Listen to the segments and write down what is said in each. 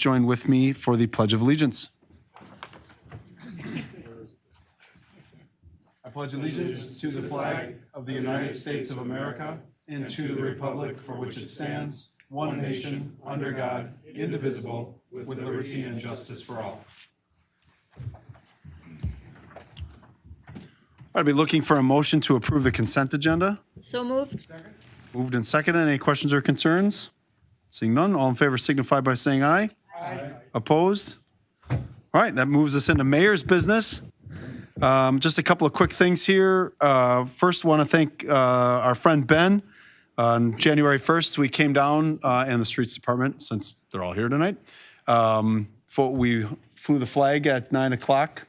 join with me for the Pledge of Allegiance. I pledge allegiance to the flag of the United States of America and to the republic for which it stands, one nation, under God, indivisible, with liberty and justice for all. I'd be looking for a motion to approve the consent agenda. So moved. Moved and seconded. Any questions or concerns? Seeing none, all in favor signify by saying aye. Aye. Opposed? All right, that moves us into mayor's business. Just a couple of quick things here. First, want to thank our friend Ben. On January 1st, we came down in the streets department, since they're all here tonight. We flew the flag at 9 o'clock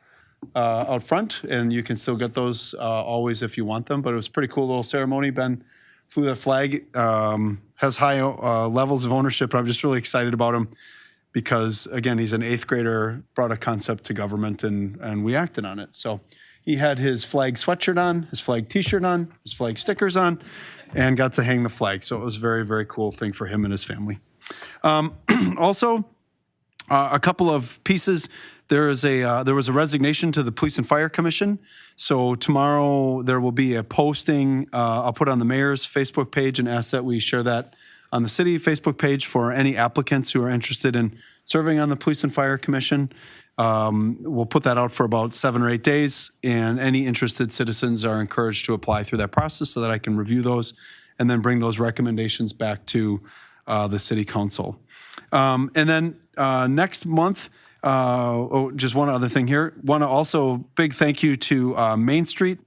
out front, and you can still get those always if you want them. But it was a pretty cool little ceremony. Ben flew that flag, has high levels of ownership, but I'm just really excited about him because, again, he's an 8th grader, brought a concept to government, and we acted on it. So he had his flag sweatshirt on, his flag t-shirt on, his flag stickers on, and got to hang the flag. So it was a very, very cool thing for him and his family. Also, a couple of pieces. There was a resignation to the Police and Fire Commission. So tomorrow there will be a posting. I'll put on the mayor's Facebook page and ask that we share that on the city Facebook page for any applicants who are interested in serving on the Police and Fire Commission. We'll put that out for about 7 or 8 days, and any interested citizens are encouraged to apply through that process so that I can review those and then bring those recommendations back to the city council. And then next month, just one other thing here. Want to also big thank you to Main Street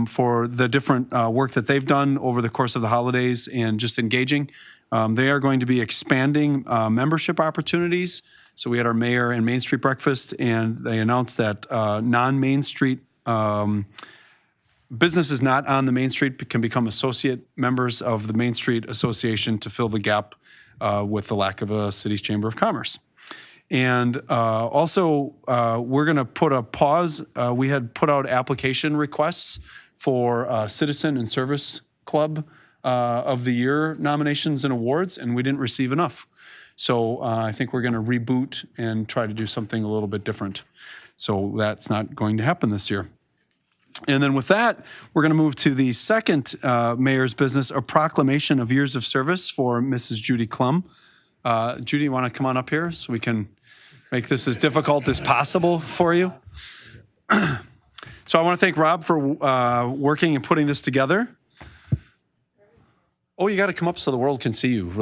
for the different work that they've done over the course of the holidays and just engaging. They are going to be expanding membership opportunities. So we had our mayor and Main Street breakfast, and they announced that non-Main Street businesses not on the Main Street can become associate members of the Main Street Association to fill the gap with the lack of a city's Chamber of Commerce. And also, we're going to put a pause. We had put out application requests for Citizen and Service Club of the Year nominations and awards, and we didn't receive enough. So I think we're going to reboot and try to do something a little bit different. So that's not going to happen this year. And then with that, we're going to move to the second mayor's business, a proclamation of years of service for Mrs. Judy Klum. Judy, you want to come on up here so we can make this as difficult as possible for you? So I want to thank Rob for working and putting this together. Oh, you got to come up so the world can see you.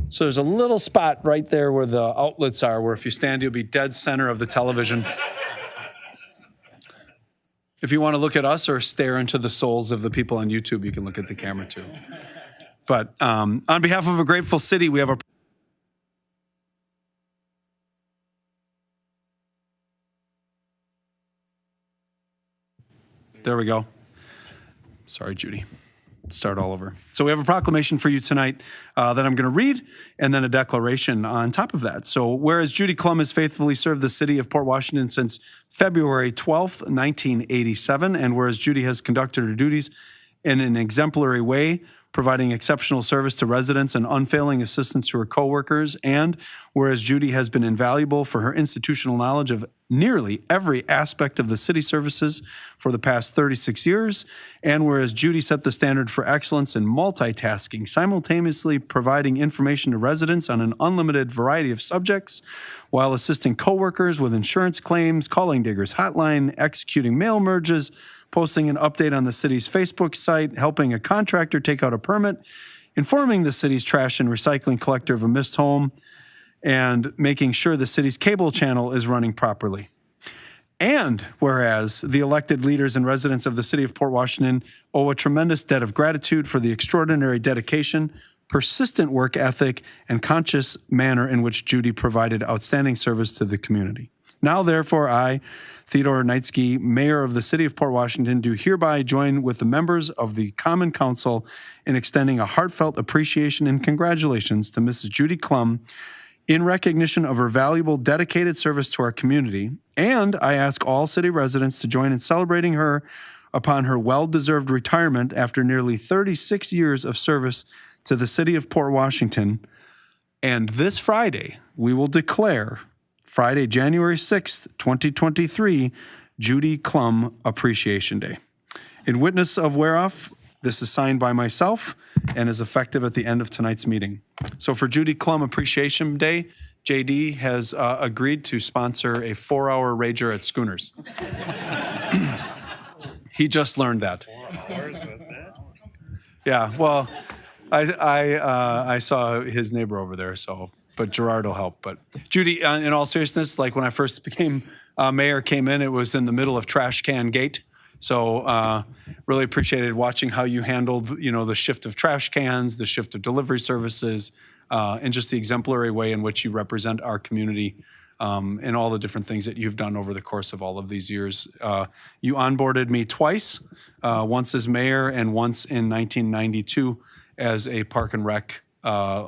So there's a little spot right there where the outlets are, where if you stand, you'll be dead center of the television. If you want to look at us or stare into the souls of the people on YouTube, you can look at the camera too. But on behalf of a grateful city, we have a There we go. Sorry, Judy. Start all over. So we have a proclamation for you tonight that I'm going to read, and then a declaration on top of that. So whereas Judy Klum has faithfully served the city of Port Washington since February 12th, 1987, and whereas Judy has conducted her duties in an exemplary way, providing exceptional service to residents and unfailing assistance to her coworkers, and whereas Judy has been invaluable for her institutional knowledge of nearly every aspect of the city services for the past 36 years, and whereas Judy set the standard for excellence in multitasking, simultaneously providing information to residents on an unlimited variety of subjects, while assisting coworkers with insurance claims, calling Diggers Hotline, executing mail merges, posting an update on the city's Facebook site, helping a contractor take out a permit, informing the city's trash and recycling collector of a missed home, and making sure the city's cable channel is running properly. And whereas the elected leaders and residents of the city of Port Washington owe a tremendous debt of gratitude for the extraordinary dedication, persistent work ethic, and conscious manner in which Judy provided outstanding service to the community. Now, therefore, I, Theodore Knightsky, Mayor of the City of Port Washington, do hereby join with the members of the Common Council in extending a heartfelt appreciation and congratulations to Mrs. Judy Klum in recognition of her valuable, dedicated service to our community. And I ask all city residents to join in celebrating her upon her well-deserved retirement after nearly 36 years of service to the City of Port Washington. And this Friday, we will declare Friday, January 6th, 2023, Judy Klum Appreciation Day. In witness of whereof, this is signed by myself and is effective at the end of tonight's meeting. So for Judy Klum Appreciation Day, JD has agreed to sponsor a 4-hour rager at Schooners. He just learned that. 4 hours, that's it? Yeah, well, I saw his neighbor over there, so, but Gerard will help. But Judy, in all seriousness, like when I first became mayor, came in, it was in the middle of Trash Can Gate. So really appreciated watching how you handled, you know, the shift of trash cans, the shift of delivery services, and just the exemplary way in which you represent our community and all the different things that you've done over the course of all of these years. You onboarded me twice, once as mayor and once in 1992 as a park and rec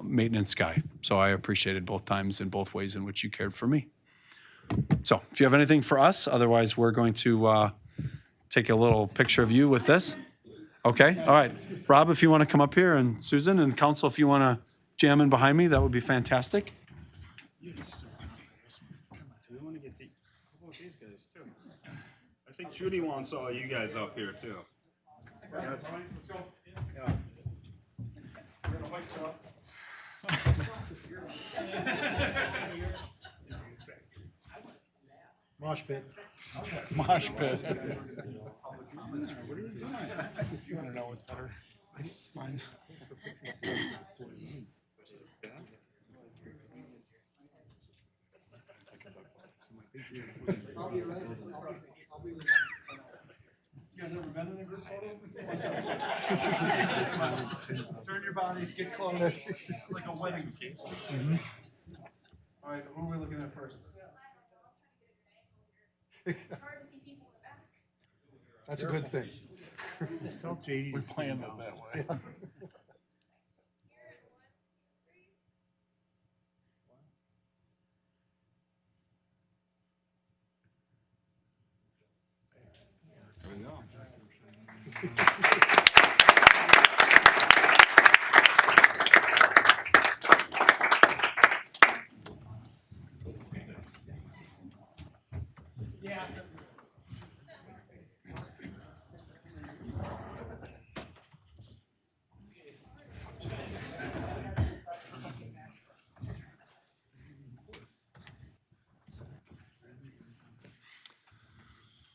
maintenance guy. So I appreciated both times in both ways in which you cared for me. So if you have anything for us, otherwise we're going to take a little picture of you with this. Okay, all right. Rob, if you want to come up here, and Susan and council, if you want to jam in behind me, that would be fantastic. We want to get these guys too. I think Judy wants all you guys up here too. Let's go. Yeah. We're gonna hoist her up. Mosh pit. Mosh pit. You want to know what's better? It's mine. You guys ever been in a group photo? Turn your bodies, get close. It's like a wedding cake. All right, who are we looking at first? That's a good thing. Tell JD. We planned it that way. There we go.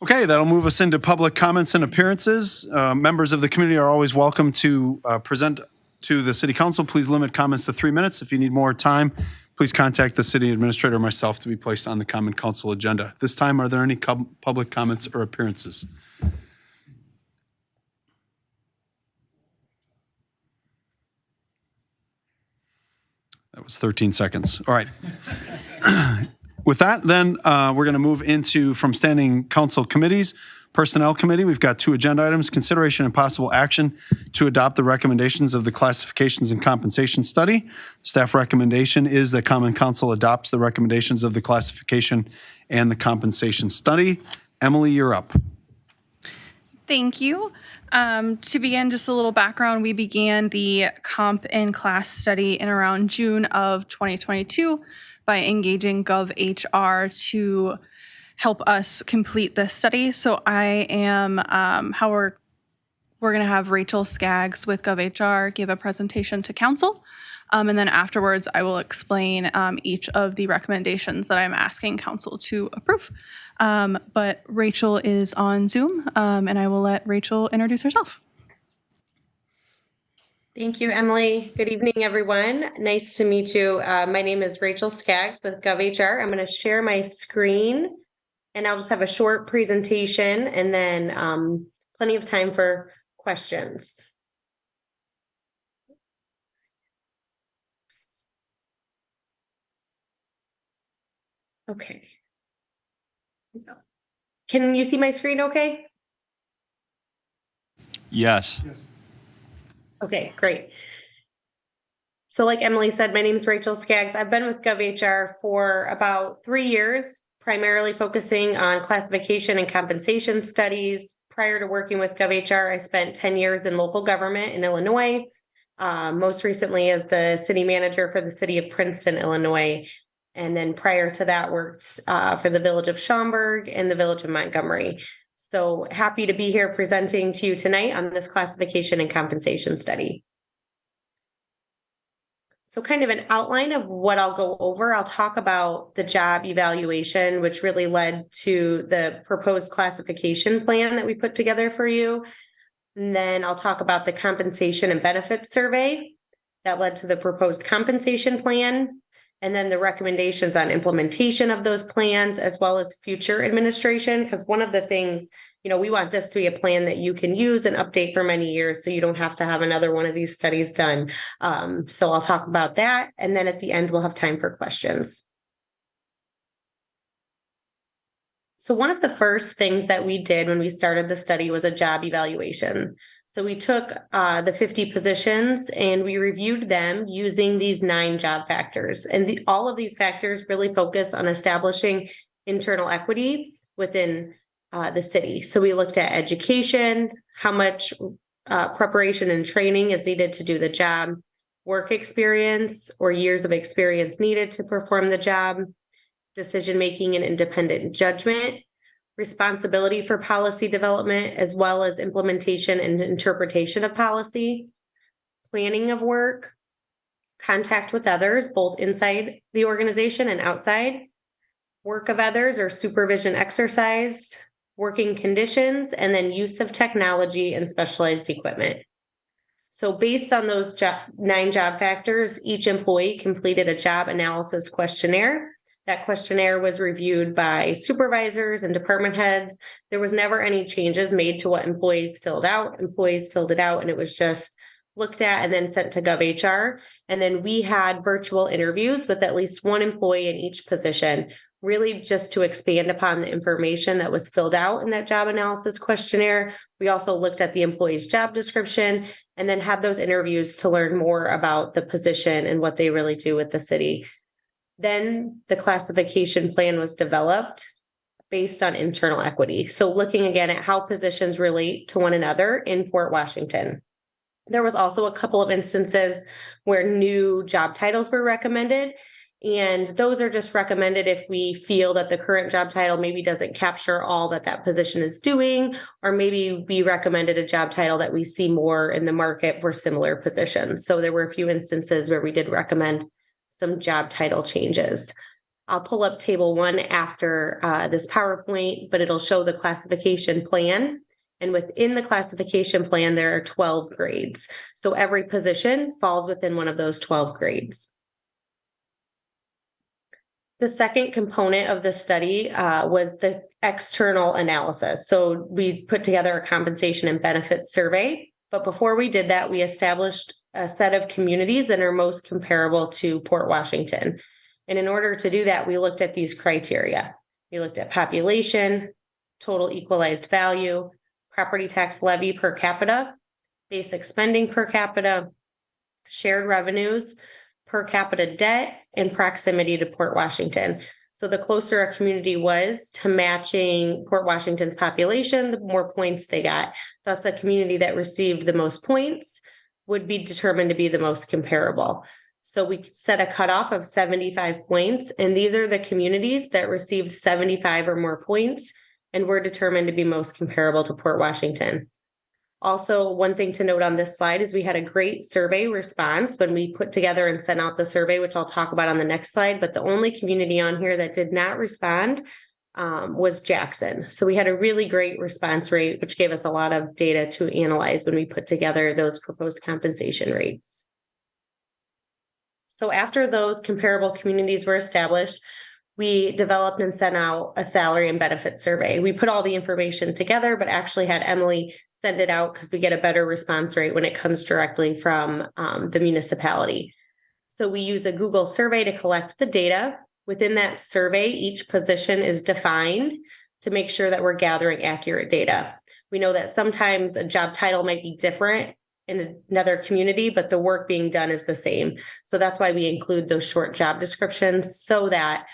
Okay, that'll move us into public comments and appearances. Members of the community are always welcome to present to the city council. Please limit comments to 3 minutes. If you need more time, please contact the city administrator or myself to be placed on the common council agenda. At this time, are there any public comments or appearances? That was 13 seconds. All right. With that, then, we're going to move into from standing council committees. Personnel Committee, we've got 2 agenda items, consideration and possible action to adopt the recommendations of the Classifications and Compensation Study. Staff recommendation is that Common Council adopts the recommendations of the Classification and the Compensation Study. Emily, you're up. Thank you. To begin, just a little background, we began the Comp and Class study in around June of 2022 by engaging GovHR to help us complete this study. So I am, we're going to have Rachel Skaggs with GovHR give a presentation to council. And then afterwards, I will explain each of the recommendations that I'm asking council to approve. But Rachel is on Zoom, and I will let Rachel introduce herself. Thank you, Emily. Good evening, everyone. Nice to meet you. My name is Rachel Skaggs with GovHR. I'm going to share my screen, and I'll just have a short presentation and then plenty of time for questions. Okay. Can you see my screen okay? Yes. Okay, great. So like Emily said, my name is Rachel Skaggs. I've been with GovHR for about 3 years, primarily focusing on classification and compensation studies. Prior to working with GovHR, I spent 10 years in local government in Illinois, most recently as the city manager for the city of Princeton, Illinois. And then prior to that, worked for the village of Schaumburg and the village of Montgomery. So happy to be here presenting to you tonight on this classification and compensation study. So kind of an outline of what I'll go over. I'll talk about the job evaluation, which really led to the proposed classification plan that we put together for you. And then I'll talk about the compensation and benefits survey that led to the proposed compensation plan. And then the recommendations on implementation of those plans, as well as future administration. Because one of the things, we want this to be a plan that you can use and update for many years, so you don't have to have another one of these studies done. So I'll talk about that. And then at the end, we'll have time for questions. So one of the first things that we did when we started the study was a job evaluation. So we took the 50 positions and we reviewed them using these 9 job factors. And all of these factors really focus on establishing internal equity within the city. So we looked at education, how much preparation and training is needed to do the job, work experience or years of experience needed to perform the job, decision-making and independent judgment, responsibility for policy development, as well as implementation and interpretation of policy, planning of work, contact with others, both inside the organization and outside, work of others or supervision exercised, working conditions, and then use of technology and specialized equipment. So based on those 9 job factors, each employee completed a job analysis questionnaire. That questionnaire was reviewed by supervisors and department heads. There was never any changes made to what employees filled out. Employees filled it out and it was just looked at and then sent to GovHR. And then we had virtual interviews with at least one employee in each position, really just to expand upon the information that was filled out in that job analysis questionnaire. We also looked at the employee's job description and then had those interviews to learn more about the position and what they really do with the city. Then the classification plan was developed based on internal equity. So looking again at how positions relate to one another in Port Washington. There was also a couple of instances where new job titles were recommended. And those are just recommended if we feel that the current job title maybe doesn't capture all that position is doing, or maybe we recommended a job title that we see more in the market for similar positions. So there were a few instances where we did recommend some job title changes. I'll pull up table 1 after this PowerPoint, but it'll show the classification plan. And within the classification plan, there are 12 grades. So every position falls within one of those 12 grades. The second component of the study was the external analysis. So we put together a compensation and benefits survey. But before we did that, we established a set of communities that are most comparable to Port Washington. And in order to do that, we looked at these criteria. We looked at population, total equalized value, property tax levy per capita, basic spending per capita, shared revenues, per capita debt, and proximity to Port Washington. So the closer a community was to matching Port Washington's population, the more points they got. Thus, the community that received the most points would be determined to be the most comparable. So we set a cutoff of 75 points, and these are the communities that received 75 or more points and were determined to be most comparable to Port Washington. Also, one thing to note on this slide is we had a great survey response when we put together and sent out the survey, which I'll talk about on the next slide. But the only community on here that did not respond was Jackson. So we had a really great response rate, which gave us a lot of data to analyze when we put together those proposed compensation rates. So after those comparable communities were established, we developed and sent out a salary and benefit survey. We put all the information together, but actually had Emily send it out because we get a better response rate when it comes directly from the municipality. So we use a Google survey to collect the data. Within that survey, each position is defined to make sure that we're gathering accurate data. We know that sometimes a job title might be different in another community, but the work being done is the same. So that's why we include those short job descriptions so that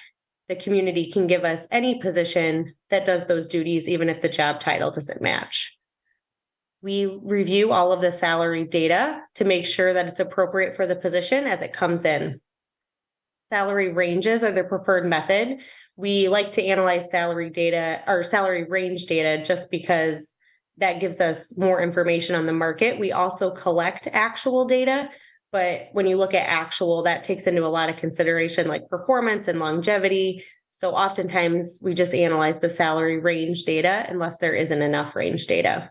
the community can give us any position that does those duties, even if the job title doesn't match. We review all of the salary data to make sure that it's appropriate for the position as it comes in. Salary ranges are the preferred method. We like to analyze salary data or salary range data just because that gives us more information on the market. We also collect actual data, but when you look at actual, that takes into a lot of consideration like performance and longevity. So oftentimes we just analyze the salary range data unless there isn't enough range data.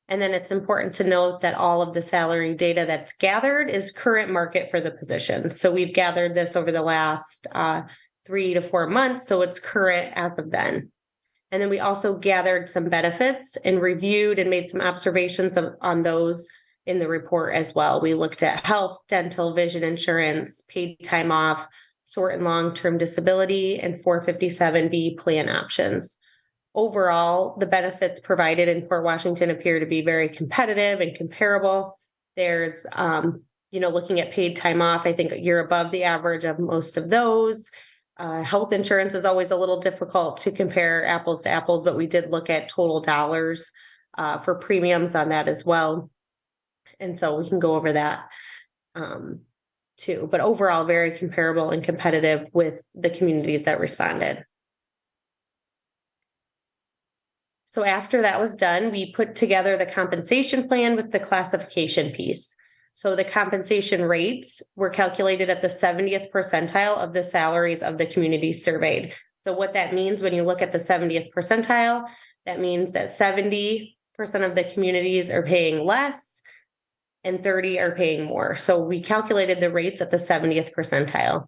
And then it's important to note that all of the salary data that's gathered is current market for the position. So we've gathered this over the last 3 to 4 months, so it's current as of then. And then we also gathered some benefits and reviewed and made some observations on those in the report as well. We looked at health, dental, vision insurance, paid time off, short and long-term disability, and 457B plan options. Overall, the benefits provided in Fort Washington appear to be very competitive and comparable. There's, looking at paid time off, I think you're above the average of most of those. Health insurance is always a little difficult to compare apples to apples, but we did look at total dollars for premiums on that as well. And so we can go over that too. But overall, very comparable and competitive with the communities that responded. So after that was done, we put together the compensation plan with the classification piece. So the compensation rates were calculated at the 70th percentile of the salaries of the communities surveyed. So what that means when you look at the 70th percentile, that means that 70% of the communities are paying less and 30 are paying more. So we calculated the rates at the 70th percentile.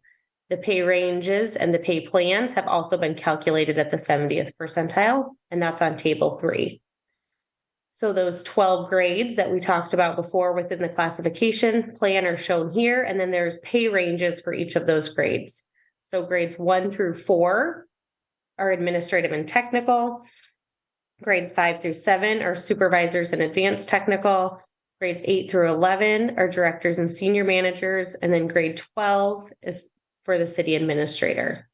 The pay ranges and the pay plans have also been calculated at the 70th percentile, and that's on table 3. So those 12 grades that we talked about before within the classification plan are shown here, and then there's pay ranges for each of those grades. So grades 1 through 4 are administrative and technical. Grades 5 through 7 are supervisors and advanced technical. Grades 8 through 11 are directors and senior managers, and then grade 12 is for the city administrator.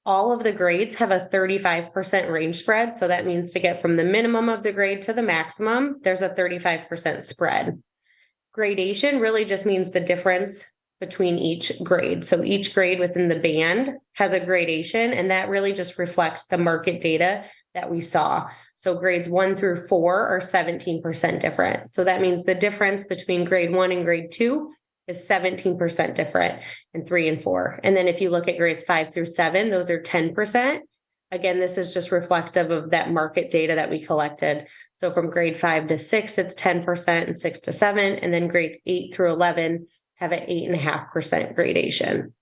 All of the grades have a 35% range spread. So that means to get from the minimum of the grade to the maximum, there's a 35% spread. Gradation really just means the difference between each grade. So each grade within the band has a gradation, and that really just reflects the market data that we saw. So grades 1 through 4 are 17% different. So that means the difference between grade 1 and grade 2 is 17% different in 3 and 4. And then if you look at grades 5 through 7, those are 10%. Again, this is just reflective of that market data that we collected. So from grade 5 to 6, it's 10%, and 6 to 7. And then grades 8 through 11 have an 8.5% gradation.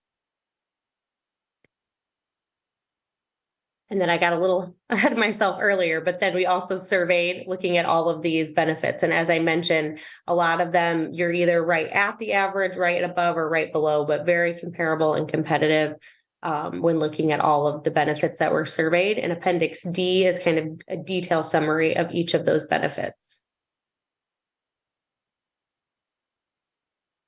And then I got a little ahead of myself earlier, but then we also surveyed looking at all of these benefits. And as I mentioned, a lot of them, you're either right at the average, right above, or right below, but very comparable and competitive when looking at all of the benefits that were surveyed. And Appendix D is kind of a detailed summary of each of those benefits.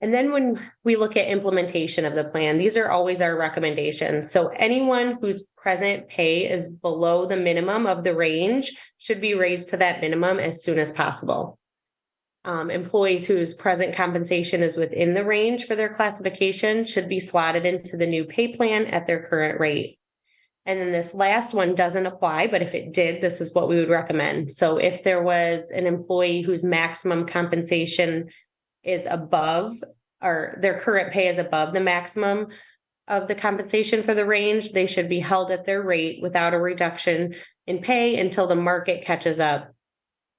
And then when we look at implementation of the plan, these are always our recommendations. So anyone whose present pay is below the minimum of the range should be raised to that minimum as soon as possible. Employees whose present compensation is within the range for their classification should be slotted into the new pay plan at their current rate. And then this last one doesn't apply, but if it did, this is what we would recommend. So if there was an employee whose maximum compensation is above, or their current pay is above the maximum of the compensation for the range, they should be held at their rate without a reduction in pay until the market catches up.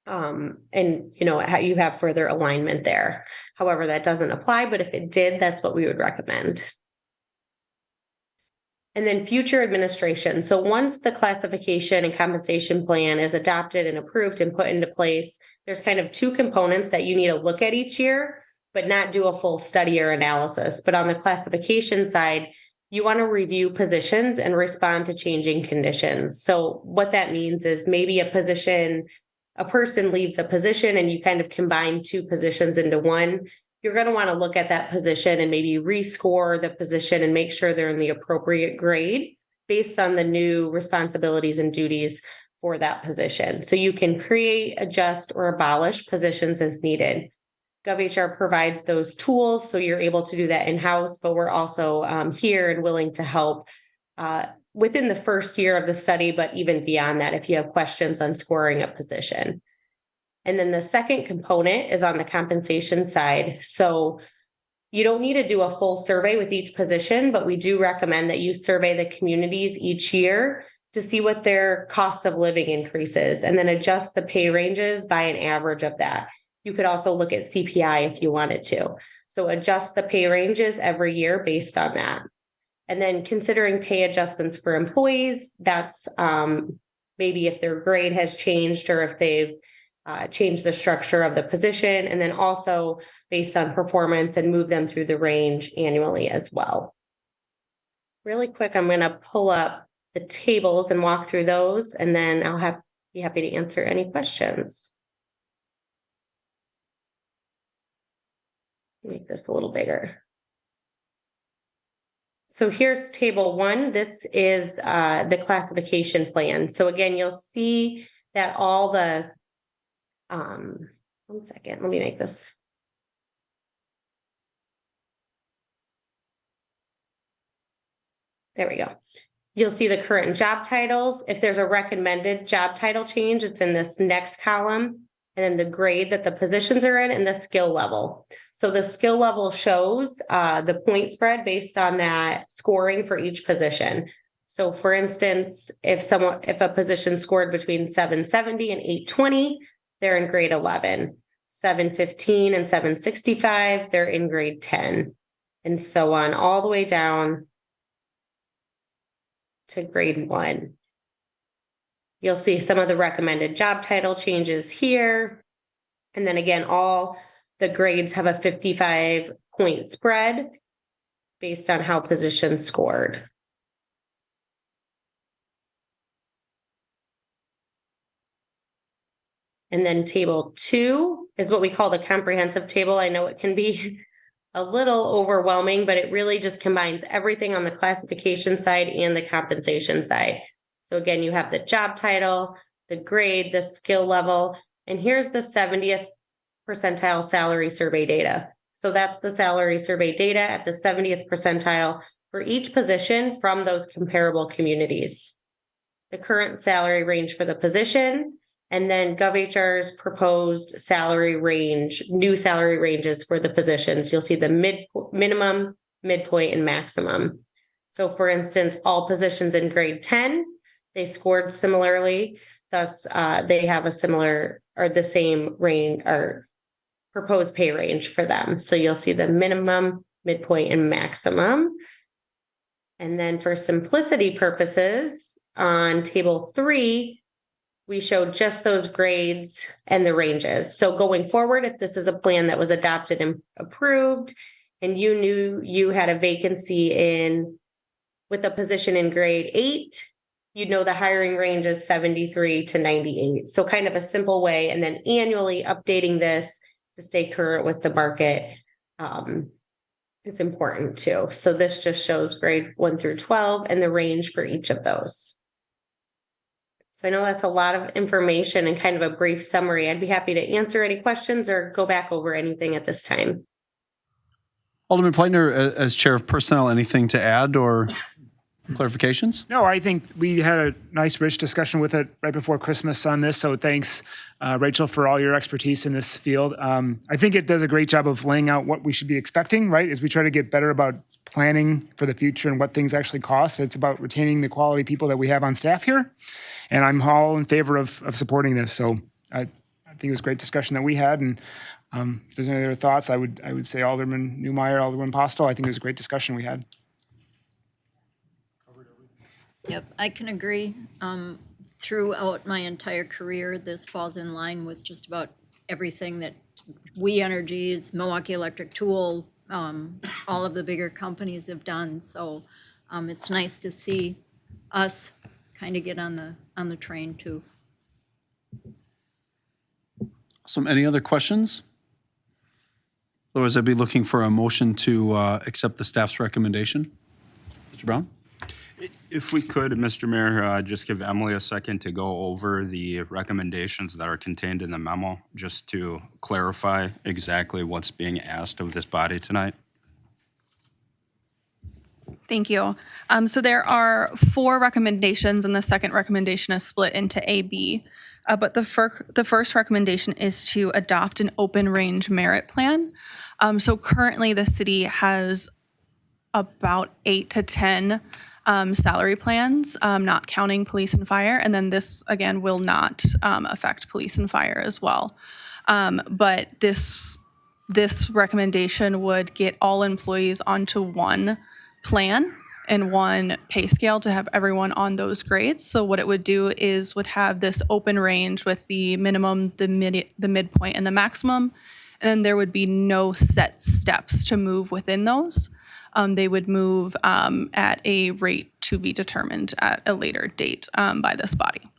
And you have further alignment there. However, that doesn't apply, but if it did, that's what we would recommend. And then future administration. So once the classification and compensation plan is adopted and approved and put into place, there's kind of 2 components that you need to look at each year, but not do a full study or analysis. But on the classification side, you want to review positions and respond to changing conditions. So what that means is maybe a person leaves a position and you kind of combine 2 positions into one. You're going to want to look at that position and maybe rescore the position and make sure they're in the appropriate grade based on the new responsibilities and duties for that position. So you can create, adjust, or abolish positions as needed. GovHR provides those tools, so you're able to do that in-house, but we're also here and willing to help within the first year of the study, but even beyond that, if you have questions on scoring a position. And then the second component is on the compensation side. So you don't need to do a full survey with each position, but we do recommend that you survey the communities each year to see what their cost of living increases and then adjust the pay ranges by an average of that. You could also look at CPI if you wanted to. So adjust the pay ranges every year based on that. And then considering pay adjustments for employees, that's maybe if their grade has changed or if they've changed the structure of the position, and then also based on performance and move them through the range annually as well. Really quick, I'm going to pull up the tables and walk through those, and then I'll be happy to answer any questions. Make this a little bigger. So here's table 1. This is the classification plan. So again, you'll see that all the, one second, let me make this. There we go. You'll see the current job titles. If there's a recommended job title change, it's in this next column. And then the grade that the positions are in and the skill level. So the skill level shows the point spread based on that scoring for each position. So for instance, if a position scored between 770 and 820, they're in grade 11. 715 and 765, they're in grade 10. And so on all the way down to grade 1. You'll see some of the recommended job title changes here. And then again, all the grades have a 55-point spread based on how positions scored. And then table 2 is what we call the comprehensive table. I know it can be a little overwhelming, but it really just combines everything on the classification side and the compensation side. So again, you have the job title, the grade, the skill level, and here's the 70th percentile salary survey data. So that's the salary survey data at the 70th percentile for each position from those comparable communities. The current salary range for the position, and then GovHR's proposed salary range, new salary ranges for the positions. You'll see the minimum, midpoint, and maximum. So for instance, all positions in grade 10, they scored similarly, thus they have a similar or the same range or proposed pay range for them. So you'll see the minimum, midpoint, and maximum. And then for simplicity purposes, on table 3, we show just those grades and the ranges. So going forward, if this is a plan that was adopted and approved, and you knew you had a vacancy with a position in grade 8, you'd know the hiring range is 73 to 98. So kind of a simple way, and then annually updating this to stay current with the market is important too. So this just shows grade 1 through 12 and the range for each of those. So I know that's a lot of information and kind of a brief summary. I'd be happy to answer any questions or go back over anything at this time. Alderman Pleitner, as Chair of Personnel, anything to add or clarifications? No, I think we had a nice, rich discussion with it right before Christmas on this. So thanks, Rachel, for all your expertise in this field. I think it does a great job of laying out what we should be expecting, right? As we try to get better about planning for the future and what things actually cost. It's about retaining the quality people that we have on staff here. And I'm all in favor of supporting this. So I think it was a great discussion that we had. And if there's any other thoughts, I would say Alderman Newmeyer, Alderman Postel, I think it was a great discussion we had. Yep, I can agree. Throughout my entire career, this falls in line with just about everything that We Energies, Milwaukee Electric Tool, all of the bigger companies have done. So it's nice to see us kind of get on the train too. Awesome. Any other questions? Otherwise, I'd be looking for a motion to accept the staff's recommendation. Mr. Brown? If we could, Mr. Mayor, just give Emily a second to go over the recommendations that are contained in the memo, just to clarify exactly what's being asked of this body tonight. Thank you. So there are 4 recommendations, and the second recommendation is split into A, B. But the first recommendation is to adopt an open range merit plan. So currently, the city has about 8 to 10 salary plans, not counting police and fire. And then this, again, will not affect police and fire as well. But this recommendation would get all employees onto one plan and one pay scale to have everyone on those grades. So what it would do is would have this open range with the minimum, the midpoint, and the maximum. And then there would be no set steps to move within those. They would move at a rate to be determined at a later date by this body.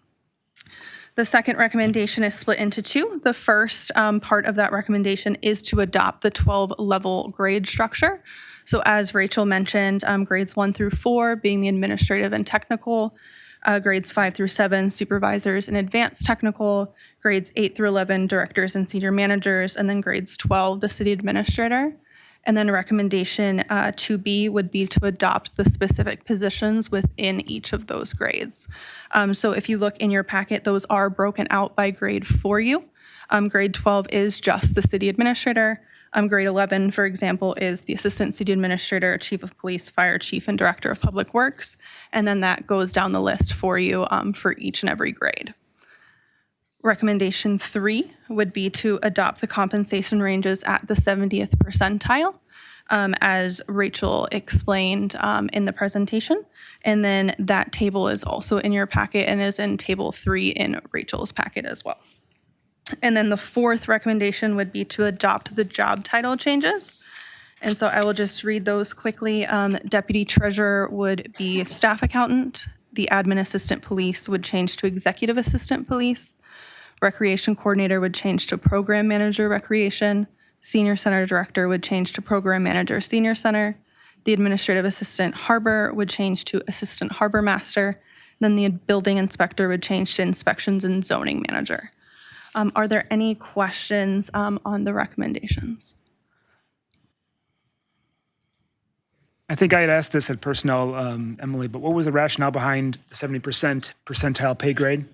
The second recommendation is split into 2. The first part of that recommendation is to adopt the 12-level grade structure. So as Rachel mentioned, grades 1 through 4 being the administrative and technical, grades 5 through 7 supervisors and advanced technical, grades 8 through 11 directors and senior managers, and then grades 12 the city administrator. And then recommendation 2B would be to adopt the specific positions within each of those grades. So if you look in your packet, those are broken out by grade for you. Grade 12 is just the city administrator. Grade 11, for example, is the assistant city administrator, chief of police, fire chief, and director of public works. And then that goes down the list for you for each and every grade. Recommendation 3 would be to adopt the compensation ranges at the 70th percentile, as Rachel explained in the presentation. And then that table is also in your packet and is in table 3 in Rachel's packet as well. And then the fourth recommendation would be to adopt the job title changes. And so I will just read those quickly. Deputy treasurer would be staff accountant. The admin assistant police would change to executive assistant police. Recreation coordinator would change to program manager recreation. Senior center director would change to program manager senior center. The administrative assistant harbor would change to assistant harbor master. Then the building inspector would change to inspections and zoning manager. Are there any questions on the recommendations? I think I had asked this at personnel, Emily, but what was the rationale behind the 70% percentile pay grade?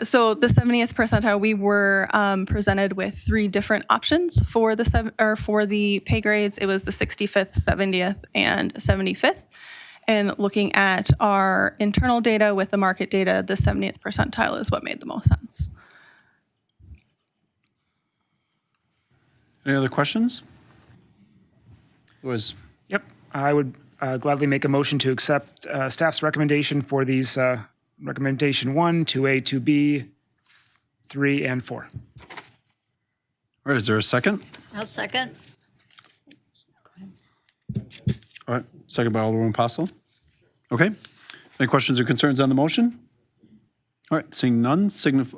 So the 70th percentile, we were presented with 3 different options for the pay grades. It was the 65th, 70th, and 75th. And looking at our internal data with the market data, the 70th percentile is what made the most sense. Any other questions? Yep, I would gladly make a motion to accept staff's recommendation for these recommendation 1, 2A, 2B, 3, and 4. All right, is there a second? I'll second. All right, second by Alderman Postle. Okay. Any questions or concerns on the motion? All right, seeing none,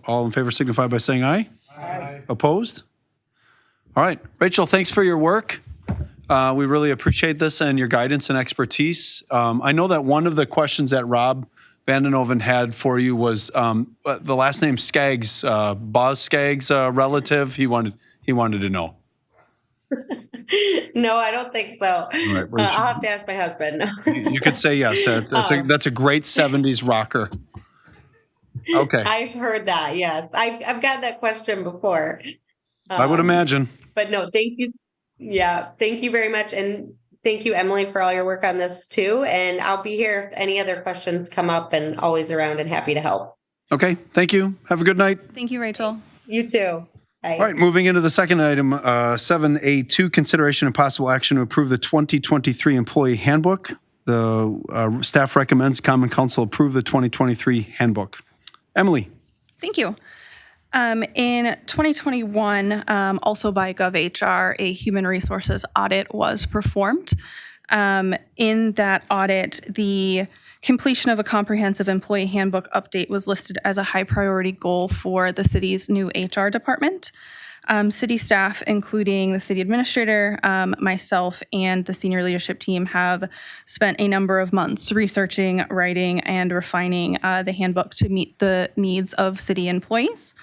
all in favor signify by saying aye. Aye. Opposed? All right, Rachel, thanks for your work. We really appreciate this and your guidance and expertise. I know that one of the questions that Rob Vandenhoven had for you was the last name Skaggs, Boz Skaggs relative. He wanted to know. No, I don't think so. Right, I'll have to ask my husband. You could say yes. That's a great 70s rocker. Okay. I've heard that. Yes, I've got that question before. I would imagine. But no, thank you. Yeah, thank you very much, and thank you, Emily, for all your work on this too. And I'll be here if any other questions come up, and always around and happy to help. Okay. Thank you. Have a good night. Thank you, Rachel. You too. Bye. All right, moving into the second item, 7A2, consideration and possible action to approve the 2023 employee handbook. The staff recommends Common Council approve the 2023 handbook. Emily. Thank you. In 2021, also by GovHR, a human resources audit was performed. In that audit, the completion of a comprehensive employee handbook update was listed as a high priority goal for the city's new HR department. City staff, including the city administrator, myself, and the senior leadership team, have spent a number of months researching, writing, and refining the handbook to meet the needs of city employees.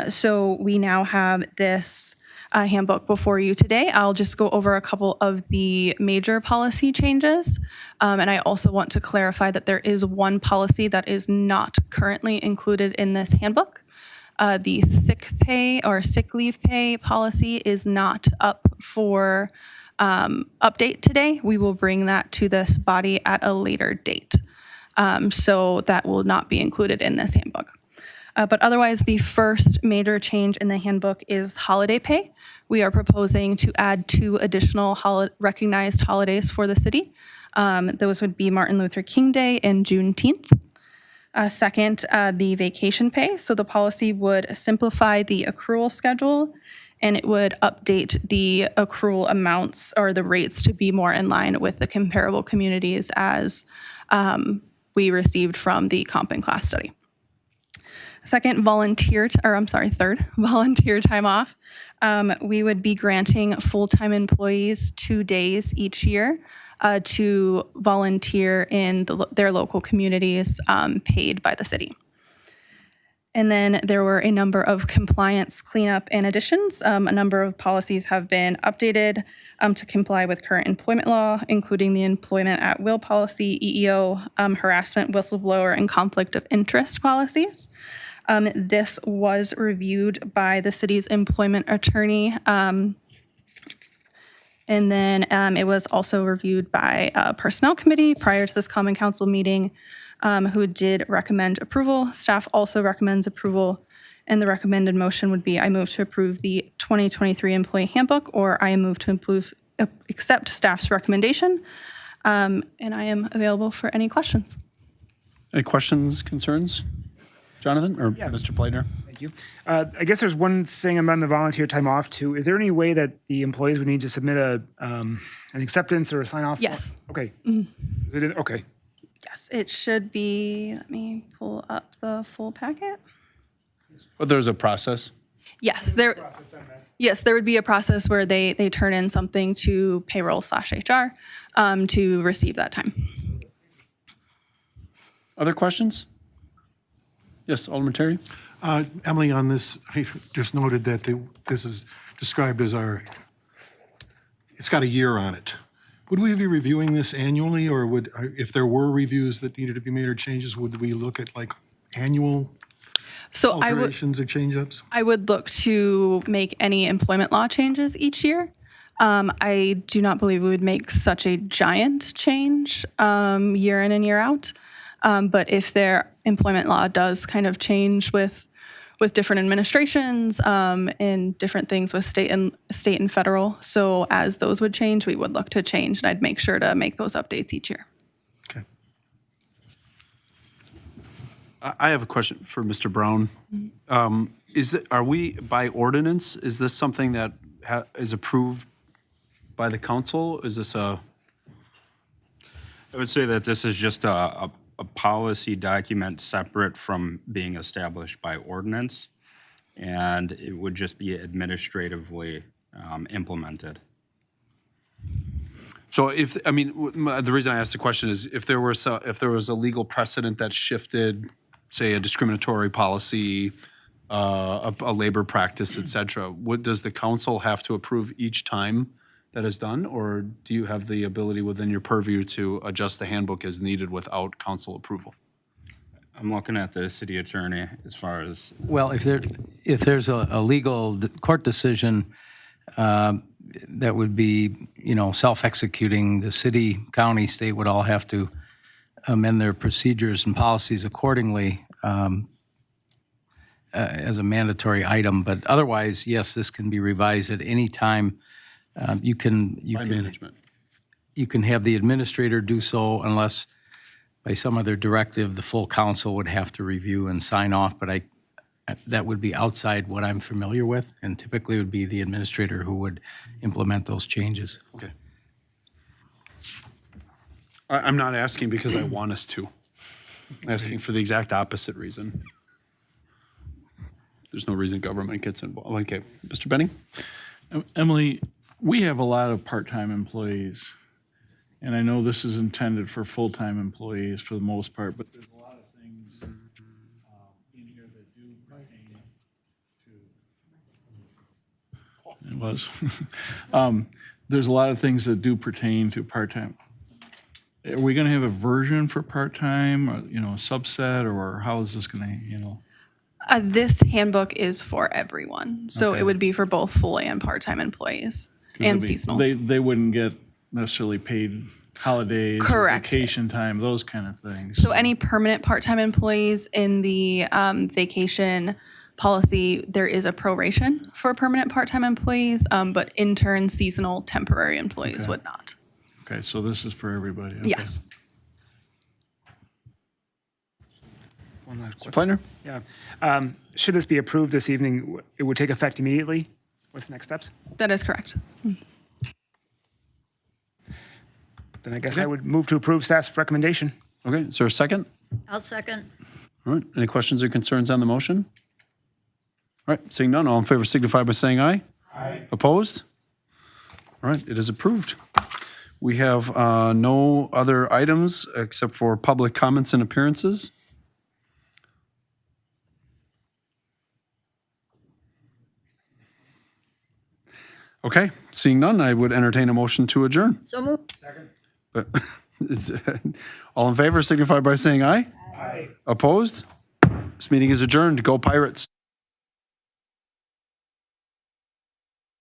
So we now have this handbook before you today. I'll just go over a couple of the major policy changes. And I also want to clarify that there is one policy that is not currently included in this handbook. The sick pay or sick leave pay policy is not up for update today. We will bring that to this body at a later date. So that will not be included in this handbook. But otherwise, the first major change in the handbook is holiday pay. We are proposing to add 2 additional recognized holidays for the city. Those would be Martin Luther King Day and Juneteenth. Second, the vacation pay. So the policy would simplify the accrual schedule, and it would update the accrual amounts or the rates to be more in line with the comparable communities as we received from the comp and class study. Third, volunteer time off. We would be granting full-time employees 2 days each year to volunteer in their local communities paid by the city. And then there were a number of compliance cleanup and additions. A number of policies have been updated to comply with current employment law, including the employment at will policy, EEO, harassment, whistleblower, and conflict of interest policies. This was reviewed by the city's employment attorney, and then it was also reviewed by a personnel committee prior to this common council meeting, who did recommend approval. Staff also recommends approval, and the recommended motion would be I move to approve the 2023 employee handbook, or I move to accept staff's recommendation, and I am available for any questions. Any questions, concerns? Jonathan or Mr. Plater? Thank you. I guess there's one thing about the volunteer time off too. Is there any way that the employees would need to submit an acceptance or a sign off? Yes. Okay. Is it okay. Yes, it should be. Let me pull up the full packet. But there's a process. Yes, there would be a process where they turn in something to payroll/HR to receive that time. Other questions? Yes, Alderman Terry? Emily, on this, I just noted that this is described as it's got a year on it. Would we be reviewing this annually, or if there were reviews that needed to be made or changes, would we look at like annual So alterations or change-ups? I would look to make any employment law changes each year. I do not believe we would make such a giant change year in and year out. But if their employment law does kind of change with different administrations and different things with state and federal, so as those would change, we would look to change, and I'd make sure to make those updates each year. Okay. I have a question for Mr. Brown. Are we by ordinance? Is this something that is approved by the council? Is this I would say that this is just a policy document separate from being established by ordinance, and it would just be administratively implemented. So the reason I asked the question is if there was a legal precedent that shifted, say, a discriminatory policy, a labor practice, et cetera, does the council have to approve each time that is done, or do you have the ability within your purview to adjust the handbook as needed without council approval? I'm looking at the city attorney as far as, Well, if there's a legal court decision that would be, self-executing, the city, county, state would all have to amend their procedures and policies accordingly as a mandatory item. But otherwise, yes, this can be revised at any time. You can Management. You can have the administrator do so unless by some other directive, the full council would have to review and sign off, but that would be outside what I'm familiar with, and typically it would be the administrator who would implement those changes. Okay. I'm not asking because I want us to. I'm asking for the exact opposite reason. there's no reason government gets involved. Okay, Mr. Benning? Emily, we have a lot of part-time employees, and I know this is intended for full-time employees for the most part, but there's a lot of things in here that do pertain to. It was. There's a lot of things that do pertain to part-time. Are we going to have a version for part-time, or, you know, a subset, or how is this going to, you know? This handbook is for everyone. So it would be for both full and part-time employees and seasonals. They wouldn't get necessarily paid holidays, or Correct. vacation time, those kind of things. So any permanent part-time employees in the vacation policy, there is a proration for permanent part-time employees, but intern, seasonal, temporary employees would not. Okay, so this is for everybody. Okay. Yes. One last question. Planner? Yeah. Should this be approved this evening, it would take effect immediately? What's the next steps? That is correct. Then I guess I would move to approve staff's recommendation. Okay, is there a second? I'll second. All right, any questions or concerns on the motion? All right, seeing none, all in favor signify by saying aye. Aye. Opposed? All right, it is approved. We have no other items except for public comments and appearances. Okay, seeing none, I would entertain a motion to adjourn. So move. But all in favor signify by saying aye. Aye. Opposed? This meeting is adjourned. Go Pirates.